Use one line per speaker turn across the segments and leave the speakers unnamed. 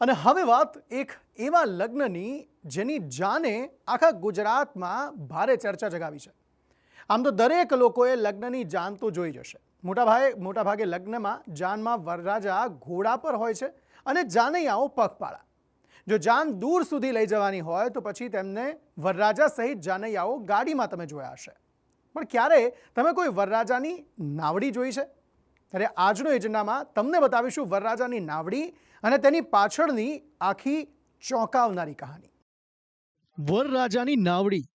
અને હવે વાત એક એવા લગ્નની જેની જાને આખા ગુજરાતમાં ભારે ચર્ચા જગાવી છે। આમ તો દરેક લોકોએ લગ્નની જાન તો જોઈ જશે। મોટાભાગે લગ્નમાં જાનમાં વરરાજા ઘોડા પર હોય છે અને જાનૈયાઓ પગપાળા। જો જાન દૂર સુધી લઈ જવાની હોય તો પછી તેમને વરરાજા સહિત જાનૈયાઓ ગાડીમાં તમે જોયા હશે, પણ ક્યારે તમે કોઈ વરરાજાની નાવડી જોઈ છે? ત્યારે આજનો એજન્ડામાં તમને બતાવીશું વરરાજાની નાવડી અને તેની પાછળની આખી ચોંકાવનારી કહાની। વરરાજાની નાવડી।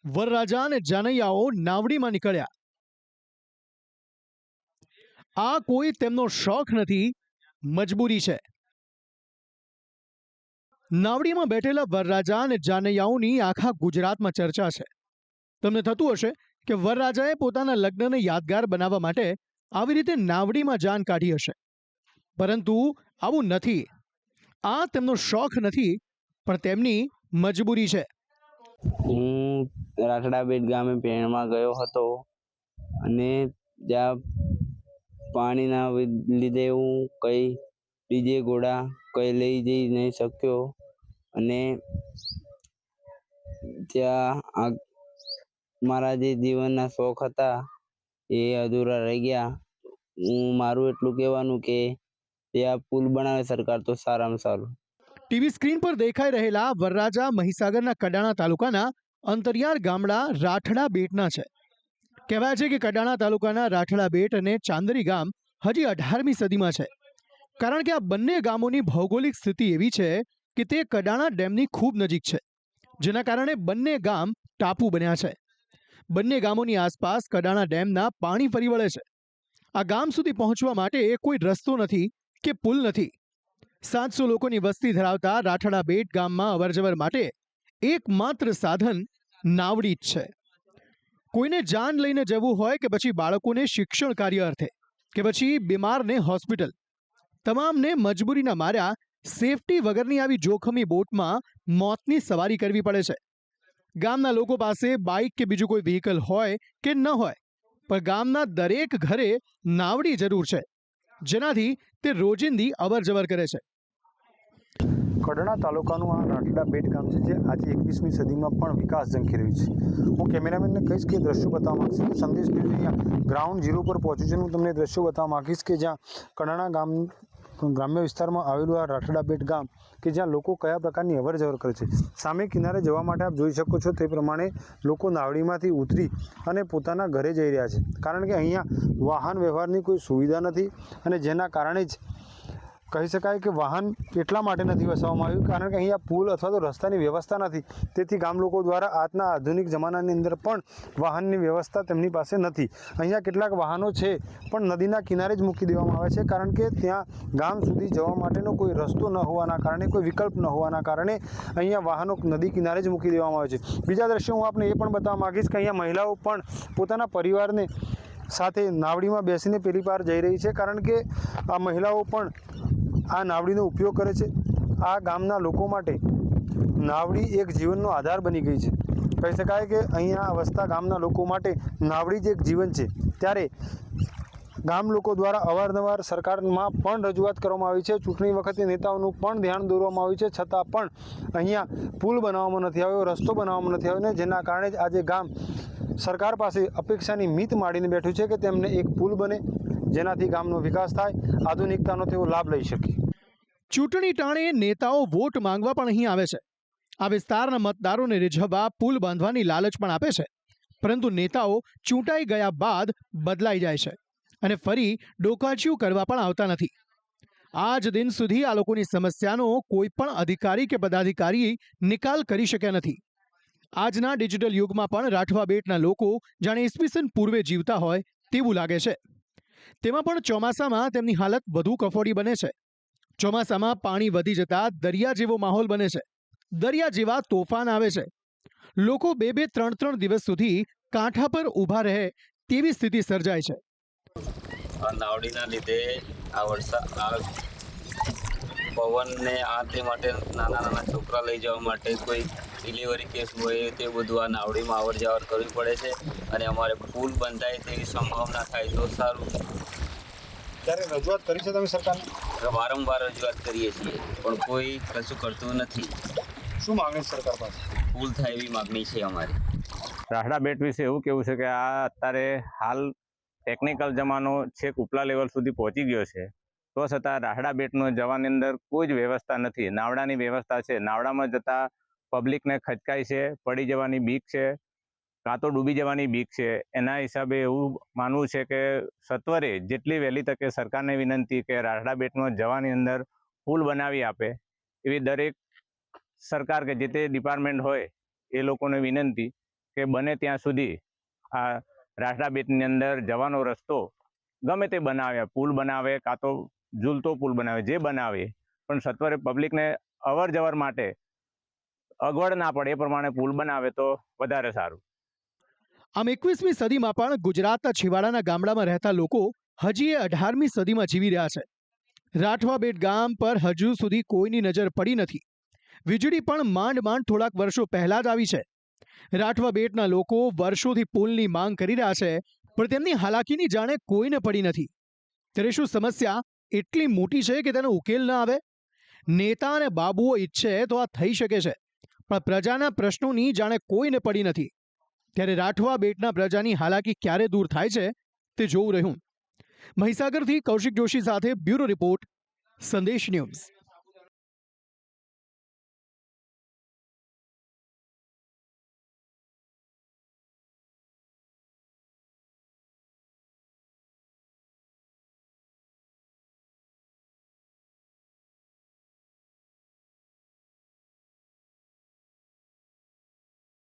વરરાજા અને જાનૈયાઓ નાવડીમાં નીકળ્યા। આ કોઈ તેમનો શોખ નથી, મજબૂરી છે। નાવડીમાં બેઠેલા વરરાજા અને જાનૈયાઓની આખા ગુજરાતમાં ચર્ચા છે। તમને થતું હશે કે વરરાજાએ પોતાના લગ્નને યાદગાર બનાવવા માટે આવી રીતે નાવડીમાં જાન કાઢી હશે, પરંતુ આવું નથી। આ તેમનો શોખ નથી, પણ તેમની મજબૂરી છે।
હું રાઠડાબેટ ગામે પેણમાં ગયો હતો અને ત્યાં પાણીના લીધે હું કઈ ડીજે ઘોડા કઈ લઈ જઈ નહીં શક્યો અને ત્યાં મારા જે જીવનના શોખ હતા એ અધૂરા રહી ગયા। હું મારું એટલું કહેવાનું કે ત્યાં પુલ બનાવે સરકાર તો સારામાં સારું।
ટીવી સ્ક્રીન પર દેખાઈ રહેલા વરરાજા મહીસાગરના કડાણા તાલુકાના અંતરિયાળ ગામડા રાઠડા બેટના છે। કહેવાય છે કે કડાણા તાલુકાના રાઠડા બેટ અને ચાંદરી ગામ હજી 18મી સદીમાં છે, કારણ કે આ બંને ગામોની ભૌગોલિક સ્થિતિ એવી છે કે તે કડાણા ડેમની ખૂબ નજીક છે, જેના કારણે બંને ગામ ટાપુ બન્યા છે। બંને ગામોની આસપાસ કડાણા ડેમના પાણી ફરી વળે છે। આ ગામ સુધી પહોંચવા માટે કોઈ રસ્તો નથી કે પુલ નથી। 700 લોકોની વસ્તી ધરાવતા રાઠડા બેટ ગામમાં અવરજવર માટે એકમાત્ર સાધન નાવડી જ છે। કોઈને જાન લઈને જવું હોય કે પછી બાળકોને શિક્ષણ કાર્ય અર્થે કે પછી બીમારને હોસ્પિટલ, તમામને મજબૂરીના માર્યા સેફટી વગરની આવી જોખમી બોટમાં મોતની સવારી કરવી પડે છે। ગામના લોકો પાસે બાઇક કે બીજું કોઈ વ્હીકલ હોય કે ન હોય, પણ ગામના દરેક ઘરે નાવડી જરૂર છે, જેનાથી તે રોજિંદી અવરજવર કરે છે।
કડાણા તાલુકાનું આ રાઠડા બેટ ગામ છે, જે આજે 21મી સદીમાં પણ વિકાસ ઝંખી રહ્યું છે। હું કેમેરામેનને કહીશ કે દ્રશ્યો બતાવવા માંગીશ। હું સંદેશ ન્યૂઝ અહીંયા ગ્રાઉન્ડ ઝીરો પર પહોંચ્યું છે। હું તમને દ્રશ્યો બતાવવા માંગીશ કે જ્યાં કડાણા ગામ ગ્રામ્ય વિસ્તારમાં આવેલું આ રાઠડા બેટ ગામ કે જ્યાં લોકો કયા પ્રકારની અવરજવર કરે છે। સામે કિનારે જવા માટે આપ જોઈ શકો છો તે પ્રમાણે લોકો નાવડીમાંથી ઉતરી અને પોતાના ઘરે જઈ રહ્યા છે, કારણ કે અહીંયા વાહન વ્યવહારની કોઈ સુવિધા નથી અને જેના કારણે જ કહી શકાય કે વાહન એટલા માટે નથી વસાવવામાં આવ્યું કારણ કે અહીંયા પુલ અથવા તો રસ્તાની વ્યવસ્થા નથી। તેથી ગામ લોકો દ્વારા આજના આધુનિક જમાનાની અંદર પણ વાહનની વ્યવસ્થા તેમની પાસે નથી। અહીંયા કેટલાક વાહનો છે પણ નદીના કિનારે જ મૂકી દેવામાં આવે છે, કારણ કે ત્યાં ગામ સુધી જવા માટેનો કોઈ રસ્તો ન હોવાના કારણે, કોઈ વિકલ્પ ન હોવાના કારણે અહીંયા વાહનો નદી કિનારે જ મૂકી દેવામાં આવે છે। બીજા દ્રશ્યો હું આપને એ પણ બતાવવા માગીશ કે અહીંયા મહિલાઓ પણ પોતાના પરિવારને સાથે નાવડીમાં બેસીને પેલી પાર જઈ રહી છે, કારણ કે આ મહિલાઓ પણ આ નાવડીનો ઉપયોગ કરે છે। આ ગામના લોકો માટે નાવડી એક જીવનનો આધાર બની ગઈ છે। કહી શકાય કે અહીંયા વસતા ગામના લોકો માટે નાવડી જ એક જીવન છે। ત્યારે ગામ લોકો દ્વારા અવારનવાર સરકારમાં પણ રજૂઆત કરવામાં આવી છે, ચૂંટણી વખતે નેતાઓનું પણ ધ્યાન દોરવામાં આવ્યું છે, છતાં પણ અહીંયા પુલ બનાવવામાં નથી આવ્યો, રસ્તો બનાવવામાં નથી આવ્યો, ને જેના કારણે જ આજે ગામ સરકાર પાસે અપેક્ષાની મીત માંડીને બેઠું છે કે તેમને એક પુલ બને, જેનાથી ગામનો વિકાસ થાય, આધુનિકતાનો તેઓ લાભ લઈ શકે।
ચૂંટણી ટાણે નેતાઓ વોટ માંગવા પણ અહીં આવે છે। આ વિસ્તારના મતદારોને રીઝવવા પુલ બાંધવાની લાલચ પણ આપે છે, પરંતુ નેતાઓ ચૂંટાઈ ગયા બાદ બદલાઈ જાય છે અને ફરી ડોકાચિયું કરવા પણ આવતા નથી। આજ દિન સુધી આ લોકોની સમસ્યાનો કોઈ પણ અધિકારી કે પદાધિકારી નિકાલ કરી શક્યા નથી। આજના ડિજિટલ યુગમાં પણ રાઠવા બેટના લોકો જાણે ઈસવીસન પૂર્વે જીવતા હોય તેવું લાગે છે। તેમાં પણ ચોમાસામાં તેમની હાલત વધુ કફોડી બને છે। ચોમાસામાં પાણી વધી જતા દરિયા જેવો માહોલ બને છે। દરિયા જેવા તોફાન આવે છે। લોકો 2-3 દિવસ સુધી કાંઠા પર ઊભા રહે તેવી સ્થિતિ સર્જાય છે।
આ નાવડીના લીધે આ વરસાદ પવનને આ તે માટે નાના છોકરા લઈ જવા માટે કોઈ ડિલિવરી કેસ હોય તે બધું આ નાવડીમાં અવર જવર કરવી પડે છે અને અમારે પુલ બંધાય તેવી સંભાવના થાય તો સારું।
ત્યારે રજૂઆત કરી છે તમે સરકારને?
વારંવાર રજૂઆત કરીએ છીએ પણ કોઈ કશું કરતું નથી.
શું માંગણી છે સરકાર પાસે?
પુલ થાય એવી માગણી છે અમારી.
રાઠડા બેટ વિશે એવું કેવું છે કે આ અત્યારે હાલ ટેકનિકલ જમાનો છેક ઉપલા લેવલ સુધી પહોંચી ગયો છે, તો છતાં રાઠડા બેટનો જવાની અંદર કોઈ જ વ્યવસ્થા નથી. નાવડાની વ્યવસ્થા છે, નાવડામાં જતા પબ્લિકને ખચકાય છે, પડી જવાની બીક છે, કાં તો ડૂબી જવાની બીક છે. એના હિસાબે એવું માનવું છે કે સત્વરે જેટલી વહેલી તકે સરકારને વિનંતી કે રાઠડા બેટમાં જવાની અંદર પુલ બનાવી આપે એવી દરેક સરકાર કે જે તે ડિપાર્ટમેન્ટ હોય એ લોકોને વિનંતી કે બને ત્યાં સુધી આ રાઠડા બેટની અંદર જવાનો રસ્તો ગમે તે બનાવે, પુલ બનાવે કાં તો ઝૂલતો પુલ બનાવે, જે બનાવે પણ સત્વરે પબ્લિકને અવર જવર માટે અગવડ ના પડે એ પ્રમાણે પુલ બનાવે તો વધારે સારું.
આમ 21મી સદીમાં પણ ગુજરાતના છેવાડાના ગામડામાં રહેતા લોકો હજી એ 18મી સદીમાં જીવી રહ્યા છે. રાઠવા બેટ ગામ પર હજુ સુધી કોઈની નજર પડી નથી. વીજળી પણ માંડ માંડ થોડાક વર્ષો પહેલા જ આવી છે. રાઠવા બેટના લોકો વર્ષોથી પુલની માંગ કરી રહ્યા છે, પણ તેમની હાલાકીની જાણે કોઈને પડી નથી. ત્યારે શું સમસ્યા એટલી મોટી છે કે તેનો ઉકેલ ન આવે? નેતા અને બાબુઓ ઈચ્છે તો આ થઈ શકે છે, પણ પ્રજાના પ્રશ્નોની જાણે કોઈને પડી નથી. ત્યારે રાઠવા બેટના પ્રજાની હાલાકી ક્યારે દૂર થાય છે તે જોવું રહ્યું. મહીસાગરથી કૌશિક જોશી સાથે બ્યુરો રિપોર્ટ, સંદેશ ન્યૂઝ.